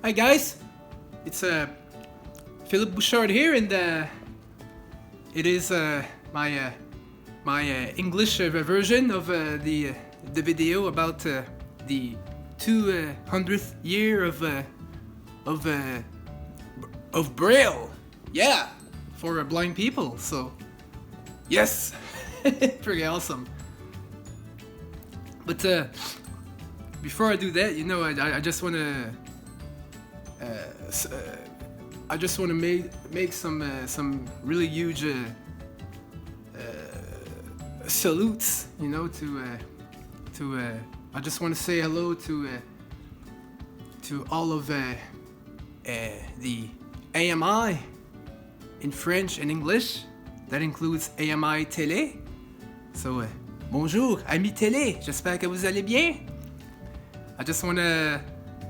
Hi guys, it's Philippe Bouchard here, and it is my English version of the video about the 200th year of Braille. Yeah, for blind people. So yes, pretty awesome. But before I do that, I just want to. I just want to make some really huge salutes, to I just want to say hello to all of the AMI in French and English. That includes AMI Télé. So bonjour, amis télé. J'espère que vous allez bien. I just want to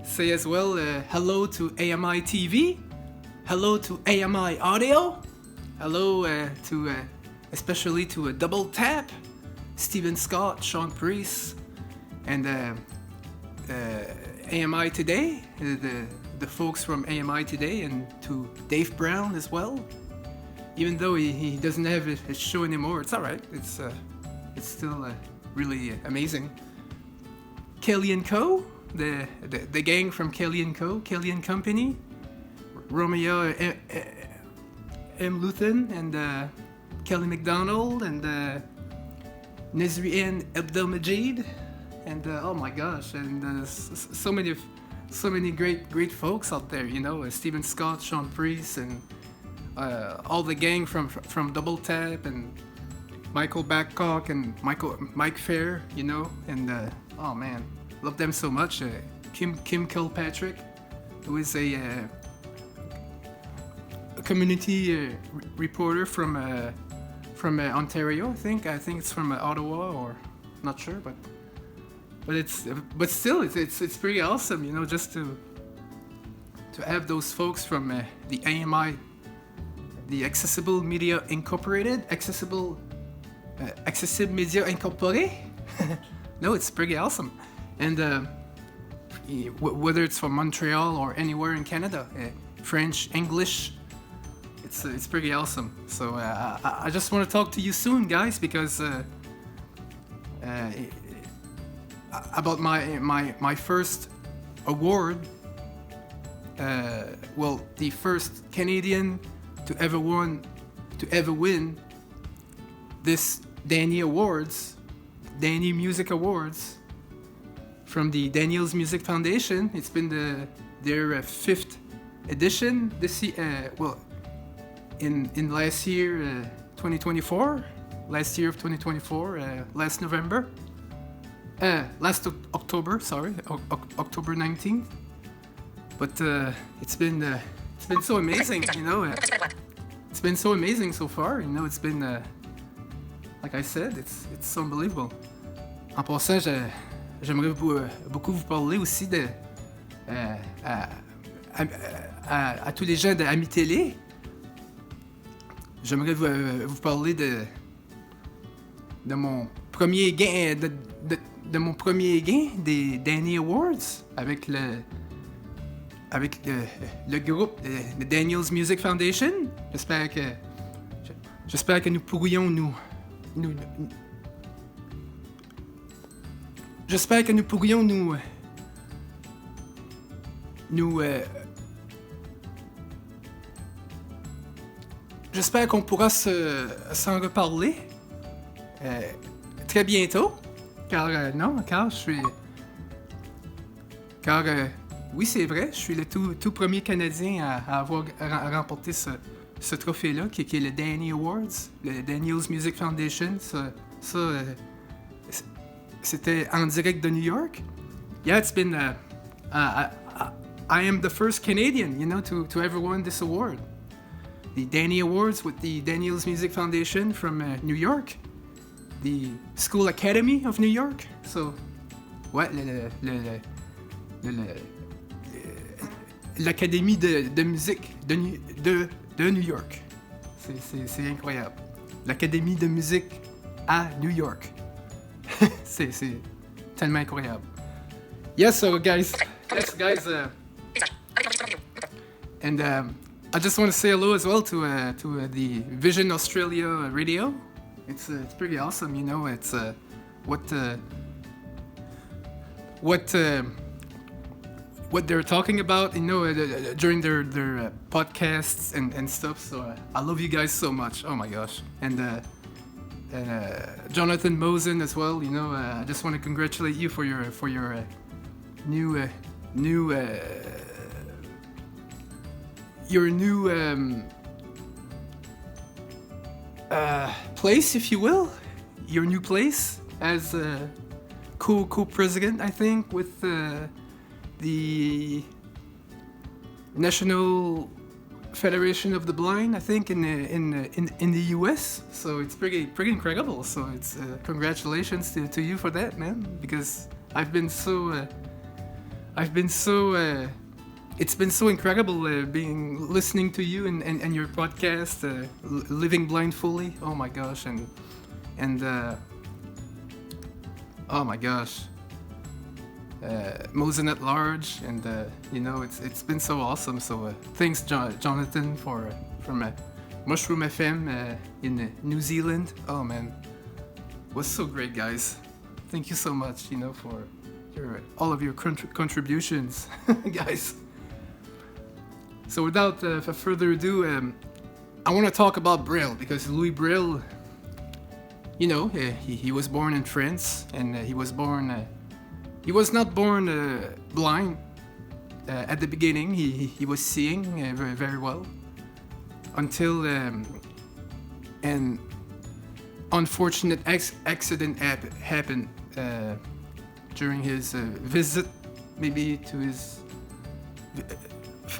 say as well hello to AMI TV, hello to AMI Audio, hello to especially to Double Tap, Stephen Scott, Sean Priest, and AMI Today, the folks from AMI Today, and to Dave Brown as well. Even though he doesn't have his show anymore, it's alright. It's still really amazing. Kelly and Co. The gang from Kelly and Co. Kelly and Company, Romeo M. Luthen, and Kelly McDonald, and Nezrien Abdelmajid, and oh my gosh, and so many great folks out there. Stephen Scott, Sean Priest, and all the gang from Double Tap, and Michael Babcock and Mike Fair, and oh man. Love them so much. Kim Kilpatrick, who is a community reporter from Ontario. I think it's from Ottawa, or not sure, but still it's pretty awesome. Just to have those folks from the AMI, the Accessible Media Incorporated, Accessible Media Incorporated. No, it's pretty awesome. And whether it's from Montreal or anywhere in Canada, French, English, it's pretty awesome. So I just want to talk to you soon, guys, because about my first award. Well, the first Canadian to ever win this Danny Danny Music Awards. From the Daniel's Music Foundation. It's been their fifth edition this year. In last year, 2024. Last year of 2024, last November. Last October, sorry, October 19th. But it's been so amazing, It's been so amazing so far, It's been, like I said, it's unbelievable. En passant, j'aimerais beaucoup vous parler aussi à tous les gens de Ami Télé. J'aimerais vous parler de mon premier gain des Danny Awards avec le groupe de Daniel's Music Foundation. J'espère que nous pourrions J'espère que nous pourrions j'espère qu'on pourra s'en reparler très bientôt. Car oui, c'est vrai, je suis le tout premier Canadien à avoir remporté ce trophée-là, qui est le Danny Awards, le Daniel's Music Foundation. C'était en direct de New York. Yeah, it's been. I am the first Canadian, to ever win this award. The Danny Awards with the Daniel's Music Foundation from New York, the School Academy of New York. So, ouais, l'Académie de musique de New York. C'est incroyable. L'Académie de musique à New York. c'est tellement incroyable. Yes, so guys. And I just want to say hello as well to the Vision Australia radio. It's pretty awesome, you know. It's what they're talking about, you know, during their podcasts and stuff. So I love you guys so much. Oh my gosh. And Jonathan Mosen as well. You know, I just want to congratulate you for your new place, if you will, your new place as co-president, I think, with the National Federation of the Blind, I think, in the US. So it's pretty incredible. So it's congratulations to you for that, man. Because it's been so incredible listening to you and your podcast, Living Blindfully. Oh my gosh, and oh my gosh. Mosen at Large, and you know, it's been so awesome. So thanks, Jonathan, from Mushroom FM in New Zealand. Oh man, it was so great, guys. Thank you so much, you know, for all of your contributions, guys. So without further ado, I want to talk about Braille, because Louis Braille, you know, he was born in France, and he was not born blind. At the beginning, he was seeing very, very well, until an unfortunate accident happened during his visit, maybe to his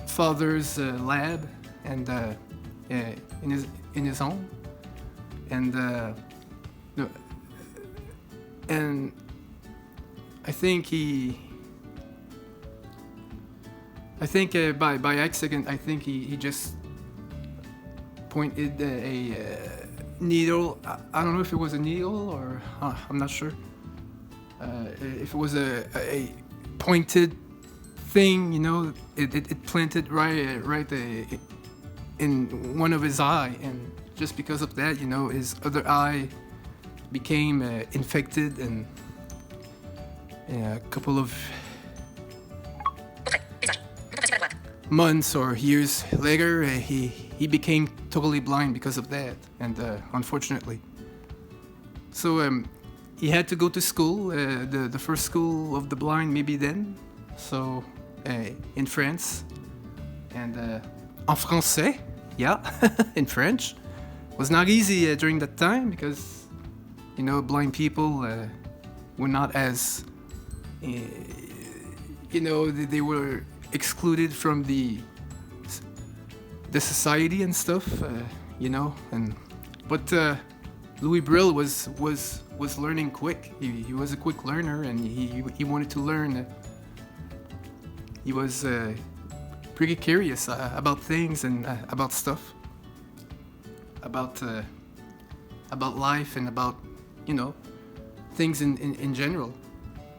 father's lab, and in his home, and I think by accident, I think he just pointed a needle. I don't know if it was a needle or I'm not sure. If it was a pointed thing, you know, it planted right in one of his eye, and just because of that, you know, his other eye became infected, and a couple of months or years later, he became totally blind because of that, and unfortunately. So he had to go to school, the first school of the blind, maybe then. So in France, and en français, yeah, in French. It was not easy during that time, because, you know, blind people were not as, you know, they were excluded from the society and stuff, you know. But Louis Braille was learning quick. He was a quick learner, and he wanted to learn. He was pretty curious about things and about stuff, about life, and about, you know, things in general.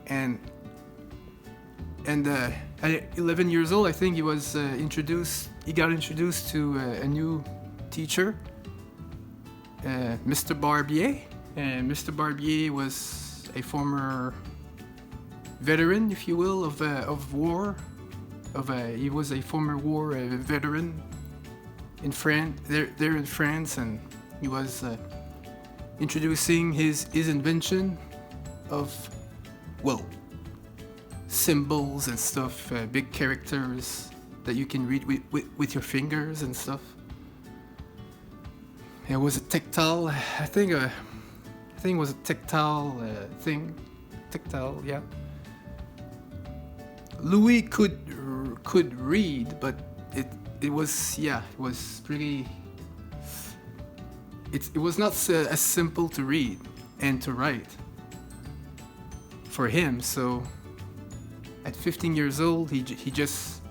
And at 11 years old, I think he was he got introduced to a new teacher, Mr. Barbier. And Mr. Barbier was a former veteran, if you will, of war. He was a former war veteran in France. There in France, and he was introducing his invention of, well, symbols and stuff, big characters that you can read with your fingers and stuff. It was a tactile, I think it was a tactile thing. Tactile, yeah. Louis could read, but it was pretty. It was not as simple to read and to write for him. So at 15 years old, he just.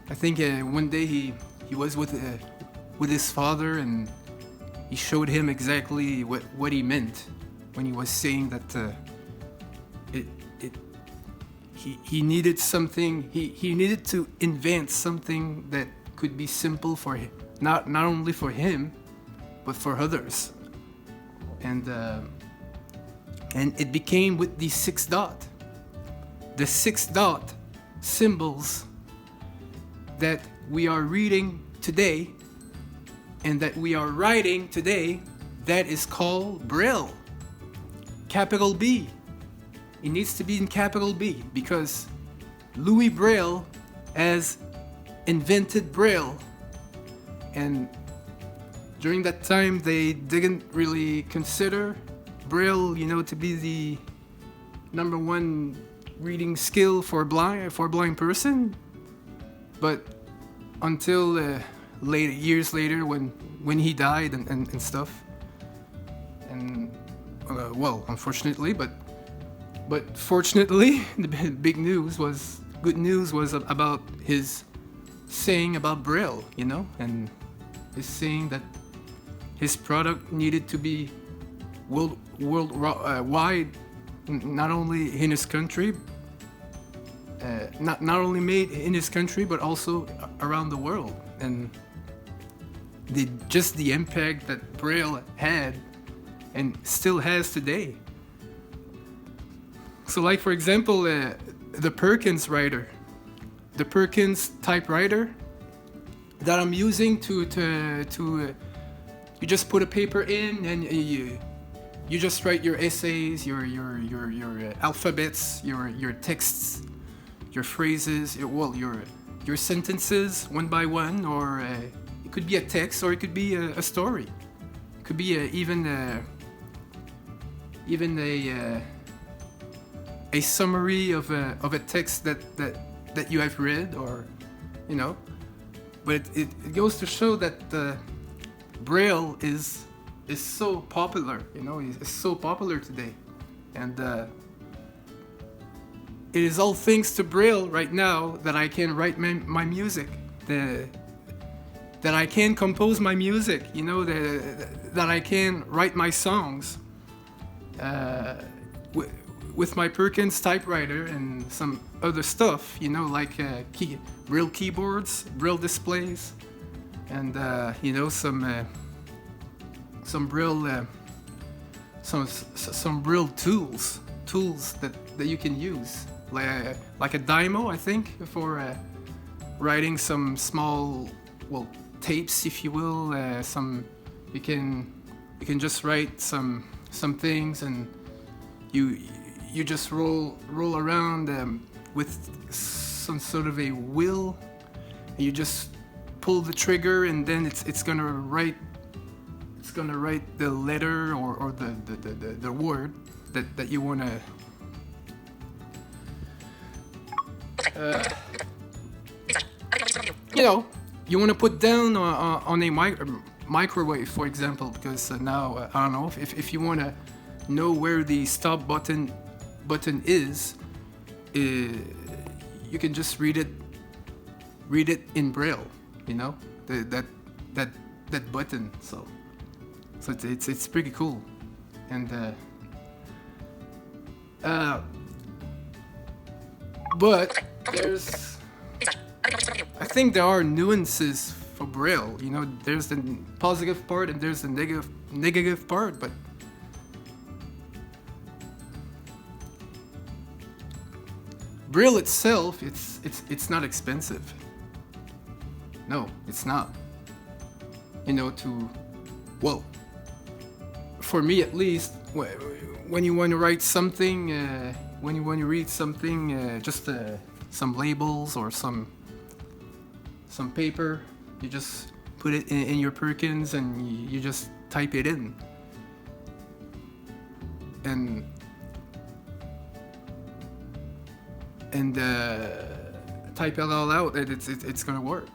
I think one day he was with his father, and he showed him exactly what he meant when he was saying that he needed something. He needed to invent something that could be simple for him, not only for him, but for others. And it became with the 6 dot. The 6 dot symbols that we are reading today and that we are writing today, that is called Braille. Capital B. It needs to be in capital B because Louis Braille has invented Braille. And during that time, they didn't really consider Braille, to be the number one reading skill for a blind person. But until years later, when he died and stuff, and unfortunately, but fortunately, the good news was about his saying about Braille, and his saying that his product needed to be worldwide, not only in his country, not only made in his country, but also around the world. And the impact that Braille had and still has today. So, like for example, the Perkins writer, the Perkins typewriter that I'm using to you just put a paper in and you just write your essays, your alphabets, your texts, your phrases, your sentences one by one, or it could be a text, or it could be a story. It could be even a summary of a text that you have read, or But it goes to show that Braille is so popular. It's so popular today, and it is all thanks to Braille right now that I can write my music, that I can compose my music, that I can write my songs with my Perkins typewriter and some other stuff, like Braille keyboards, Braille displays, and some Braille some Braille tools that you can use, like a Dymo, I think, for writing some small tapes, if you will. You can just write some things, and you just roll around with some sort of a wheel, and you just pull the trigger, and then it's gonna write the letter or the word that you wanna you wanna put down on a microwave, for example, because now I don't know if you wanna know where the stop button is, you can just read it in Braille, that button. So it's pretty cool, and but I think there are nuances for Braille. There's the positive part and there's the negative part, but Braille itself, it's not expensive. No, it's not. For me at least, when you want to write something, when you want to read something, just some labels or some paper, you just put it in your Perkins and you just type it in. And type it all out, and it's gonna work.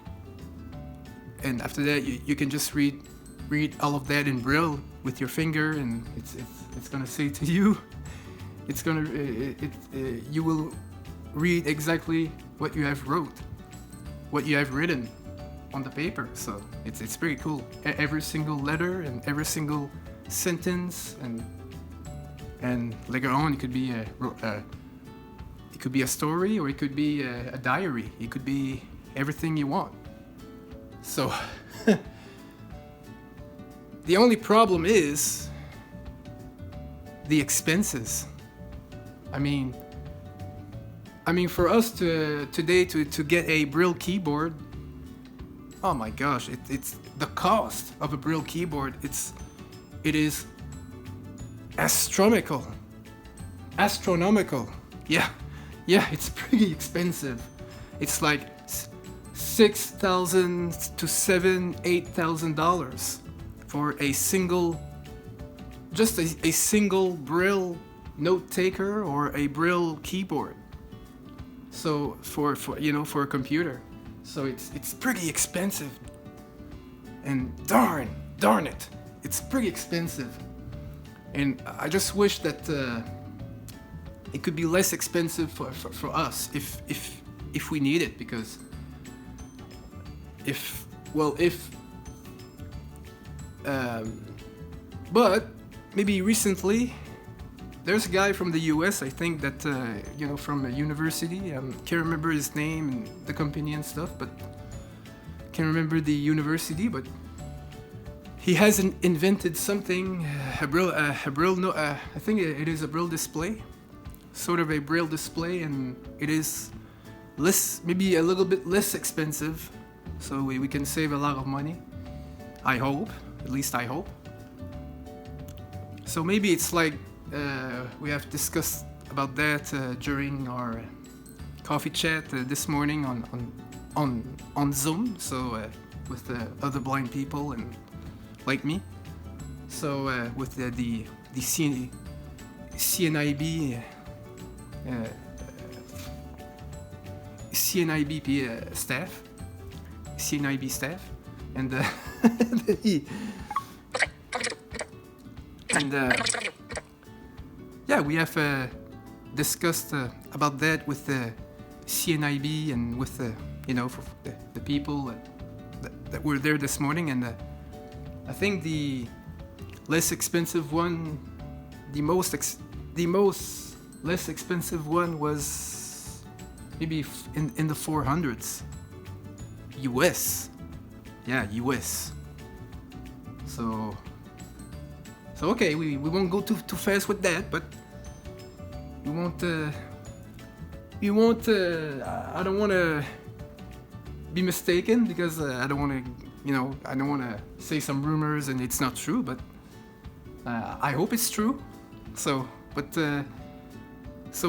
And after that, you can just read all of that in Braille with your finger, and it's gonna say to you, you will read exactly what you have written on the paper. So it's pretty cool. Every single letter and every single sentence, and later on it could be It could be a story, or it could be a diary. It could be everything you want. So the only problem is the expenses. I mean, for us today to get a Braille keyboard, oh my gosh, it's the cost of a Braille keyboard. It is astronomical. Yeah, it's pretty expensive. It's like $6,000 to $8,000 for a single, just a single Braille note taker or a Braille keyboard. So for a computer, so it's pretty expensive. And darn it, it's pretty expensive. And I just wish that it could be less expensive for us if we need it, because but maybe recently there's a guy from the US, I think, that from a university. Can't remember his name and the company and stuff, but can't remember the university. But he has invented something, a Braille. No, I think it is a Braille display, sort of a Braille display, and it is maybe a little bit less expensive, so we can save a lot of money. I hope, at least I hope. So maybe it's like we have discussed about that during our coffee chat this morning on Zoom. So with other blind people and like me. So with the CNIB CNIB staff, and yeah, we have discussed about that with the CNIB and with the people that were there this morning, and I think the less expensive one, the most less expensive one was maybe in the 400s US. Yeah, US. So okay, we won't go too fast with that, but we won't I don't want to be mistaken, because I don't want to say some rumors and it's not true, but I hope it's true. So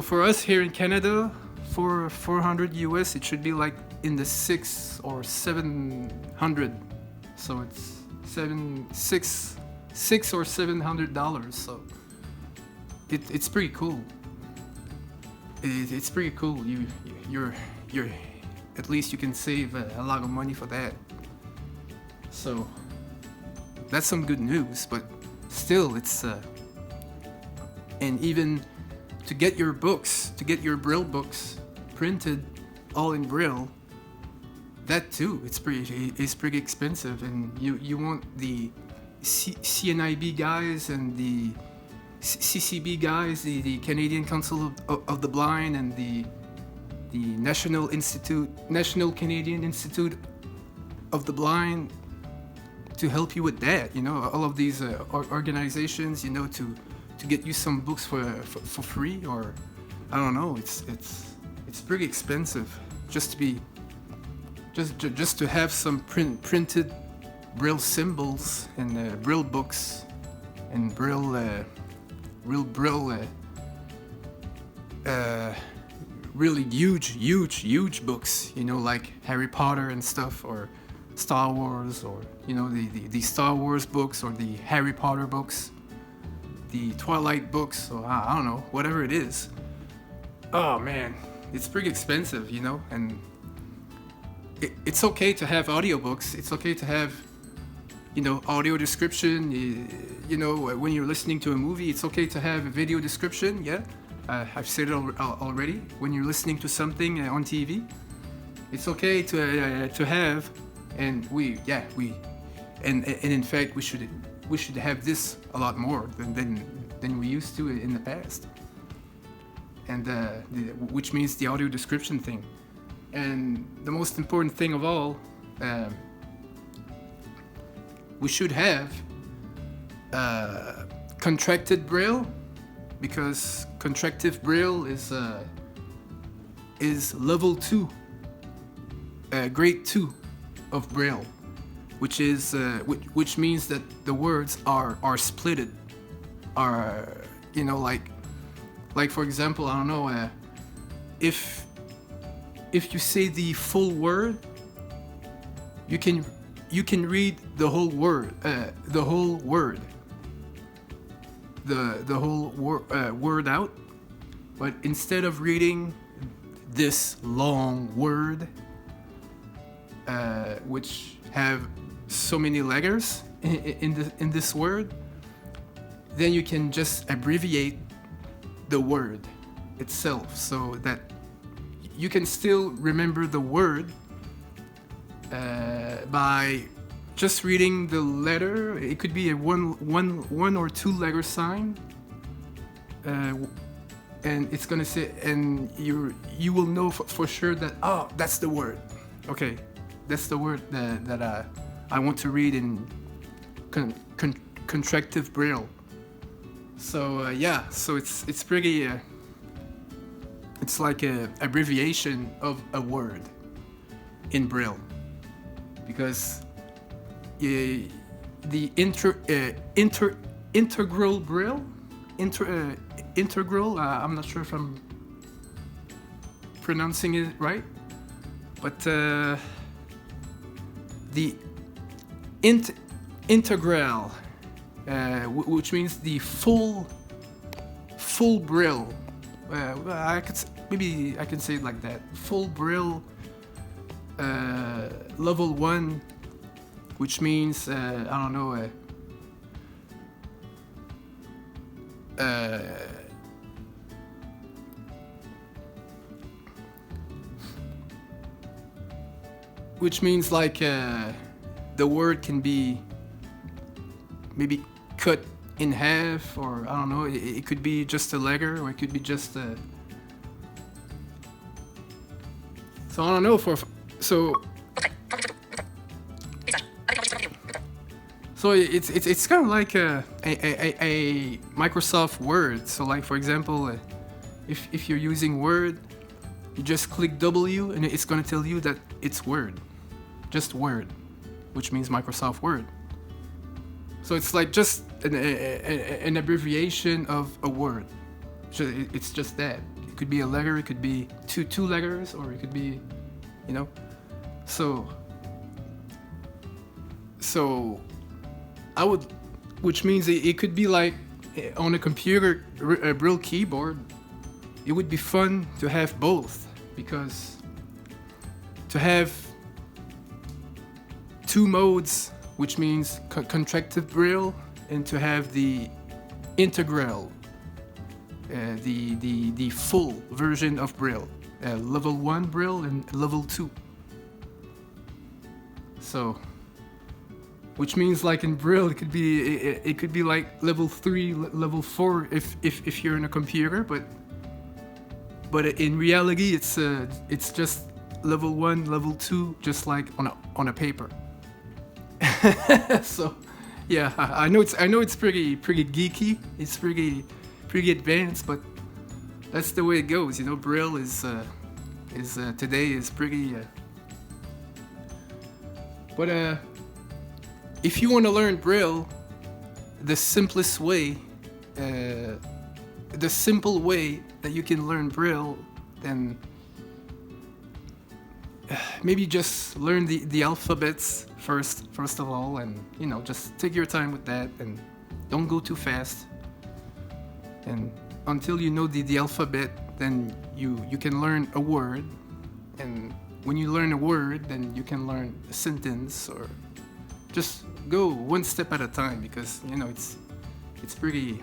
for us here in Canada, for 400 US, it should be like in the 600 or 700. So it's $600 or $700. So it's pretty cool. It's pretty cool. You're at least you can save a lot of money for that. So that's some good news. But still, it's and even to get your Braille books printed all in Braille, that too, it's pretty expensive. And you want the CNIB guys and the CCB guys, the Canadian Council of the Blind, and the National Canadian Institute of the Blind to help you with that. All of these organizations, to get you some books for free, or I don't know. It's pretty expensive just to have some printed Braille symbols and Braille books and Braille really huge books, like Harry Potter and stuff, or Star Wars, or the Star Wars books, or the Harry Potter books, the Twilight books, or I don't know, whatever it is. Oh man, it's pretty expensive, and it's okay to have audiobooks. It's okay to have audio description. When you're listening to a movie, it's okay to have a video description. Yeah, I've said it already. When you're listening to something on TV, it's okay to have, and in fact we should have this a lot more than we used to in the past. and which means the audio description thing. And the most important thing of all, we should have contracted Braille, because contractive Braille is level 2, grade 2 of Braille, which is which means that the words are splitted, are, you know, like for example, I don't know, if you say the full word, you can read the whole word, the whole word out, but instead of reading this long word, which have so many letters in this word, then you can just abbreviate the word itself, so that you can still remember the word by just reading the letter. It could be a one or two letter sign, and it's gonna say, and you will know for sure that, oh, that's the word. Okay, that's the word that I want to read in contractive Braille. So yeah, so it's pretty. It's like a abbreviation of a word in Braille, because the integral Braille, integral. I'm not sure if I'm pronouncing it right, but the integral, which means the full Braille. Maybe I can say it like that. Full Braille, level 1, which means I don't know. Which means like the word can be maybe cut in half, or I don't know. It could be just a letter, or it could be just a. So I don't know So it's kind of like a Microsoft Word. So like for example, if you're using Word, you just click W and it's gonna tell you that it's Word, just Word, which means Microsoft Word. So it's like just an abbreviation of a word. It's just that. It could be a letter, it could be two letters, or it could be, you know. So I would, which means it could be like on a computer, a Braille keyboard. It would be fun to have both, because to have two modes, which means contractive Braille, and to have the integral, the full version of Braille, level 1 Braille and level 2. So, which means like in Braille, it could be like level 3, level 4 if you're in a computer, but in reality it's just level 1, level 2, just like on a paper. So yeah, I know it's pretty geeky, it's pretty advanced, but that's the way it goes, you know. Braille is today is pretty but if you want to learn Braille, the simplest way, the simple way that you can learn Braille, then maybe just learn the alphabets first of all, and you know, just take your time with that and don't go too fast. And until you know the alphabet, then you can learn a word, and when you learn a word, then you can learn a sentence, or just go one step at a time, because you know it's pretty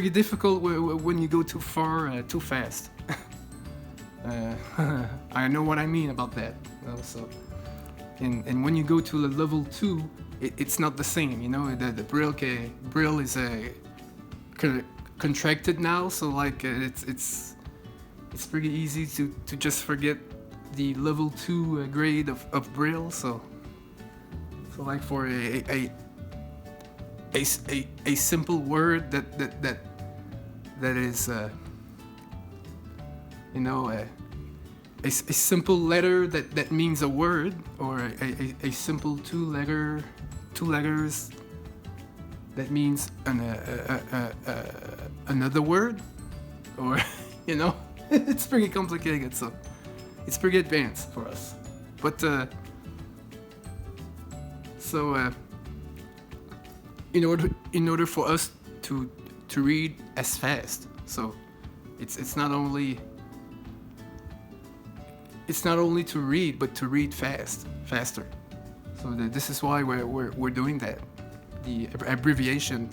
difficult when you go too far too fast. I know what I mean about that. You know, so and when you go to the level 2, it's not the same, you know. The Braille is a contracted now, so like it's pretty easy to just forget the level 2 grade of Braille. So like for a simple word that is a simple letter that means a word, or a simple two letters that means another word, or it's pretty complicated, so it's pretty advanced for us. But in order for us to read as fast, so it's not only to read, but to read faster. So this is why we're doing that. The abbreviation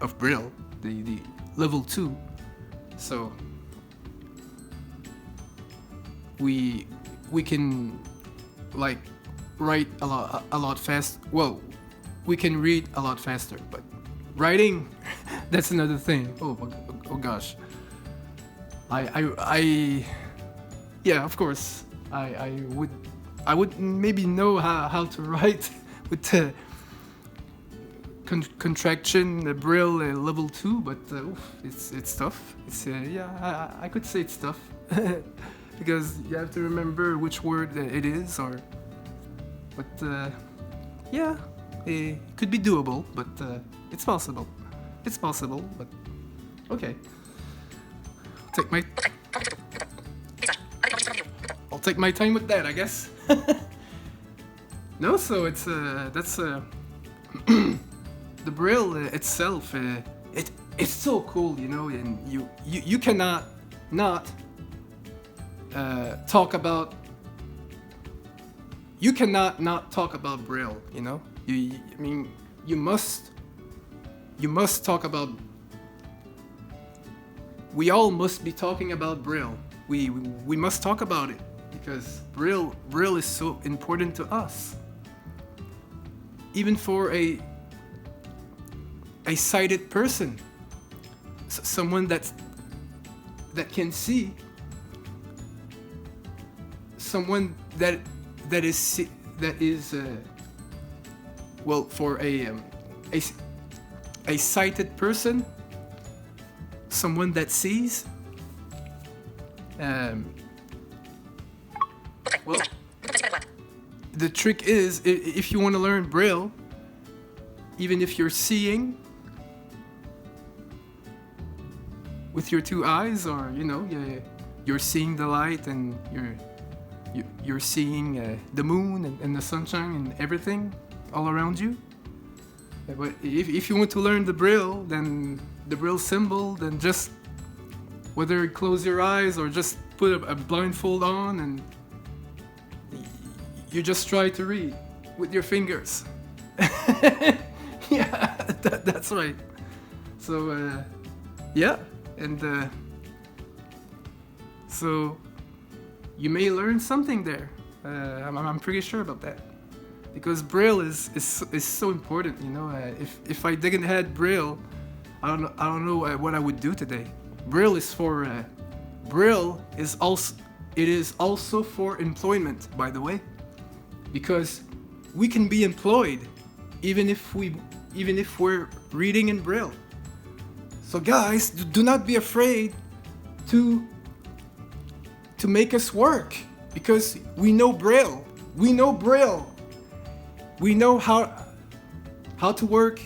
of Braille, the level 2. So we can like write a lot fast. Well, we can read a lot faster, but writing, that's another thing. Oh gosh. Yeah, of course. I would maybe know how to write with the contraction Braille level 2, but it's tough. It's I could say it's tough because you have to remember which word it is, but yeah, it could be doable, but it's possible. It's possible, but okay. I'll take my time with that, I guess. No, so it's that's the Braille itself. It's so cool, and you cannot not talk about. You cannot not talk about Braille. You must talk about. We all must be talking about Braille. We must talk about it because Braille is so important to us. Even for a sighted person, someone that can see, someone that is well, for a sighted person, someone that sees. Well, the trick is, if you want to learn Braille, even if you're seeing with your two eyes, or you're seeing the light and you're seeing the moon and the sunshine and everything all around you. But if you want to learn the Braille, then the Braille symbol, then just whether close your eyes or just put a blindfold on and you just try to read with your fingers. Yeah, that's right. So yeah, and so you may learn something there. I'm pretty sure about that, because Braille is so important. If I didn't have Braille, I don't know what I would do today. Braille is also for employment, by the way, because we can be employed even if we're reading in Braille. So guys, do not be afraid to make us work, because we know Braille. We know Braille. We know how to work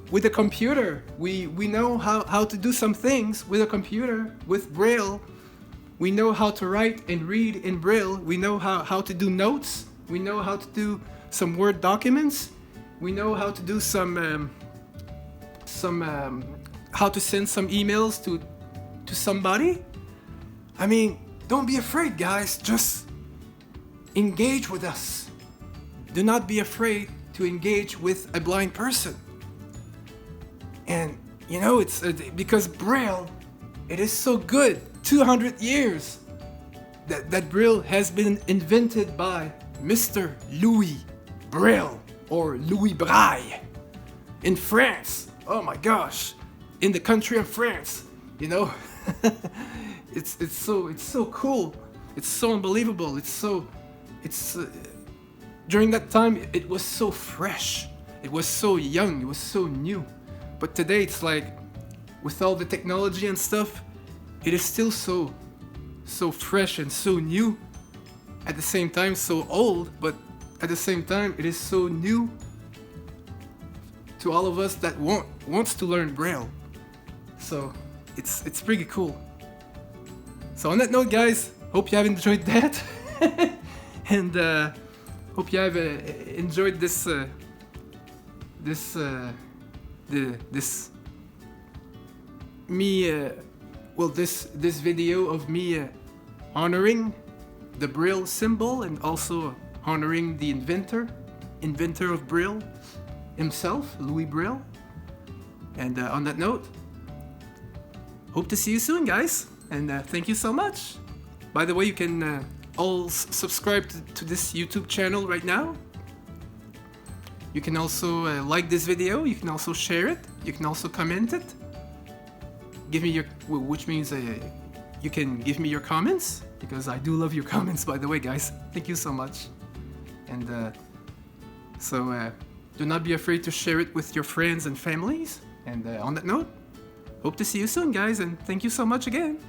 with a computer. We know how to do some things with a computer, with Braille. We know how to write and read in Braille. We know how to do notes. We know how to do some Word documents. We know how to do some how to send some emails to somebody. I mean, don't be afraid, guys. Just engage with us. Do not be afraid to engage with a blind person. And it's because Braille, it is so good. 200 years that Braille has been invented by Mr. Louis Braille, or Louis Braille, in France. Oh my gosh, in the country of France, you know. it's so cool. It's so unbelievable. During that time it was so fresh. It was so young. It was so new. But today it's like, with all the technology and stuff, it is still so fresh and so new. At the same time, so old, but at the same time, it is so new to all of us that wants to learn Braille. So it's pretty cool. So on that note, guys, hope you have enjoyed that, and hope you have enjoyed this video of me honoring the Braille symbol and also honoring the inventor of Braille himself, Louis Braille. And on that note, hope to see you soon, guys, and thank you so much. By the way, you can all subscribe to this YouTube channel right now. You can also like this video, you can also share it, you can also comment it. Give me which means you can give me your comments, because I do love your comments, by the way, guys. Thank you so much. And so do not be afraid to share it with your friends and families. And on that note, hope to see you soon, guys, and thank you so much again.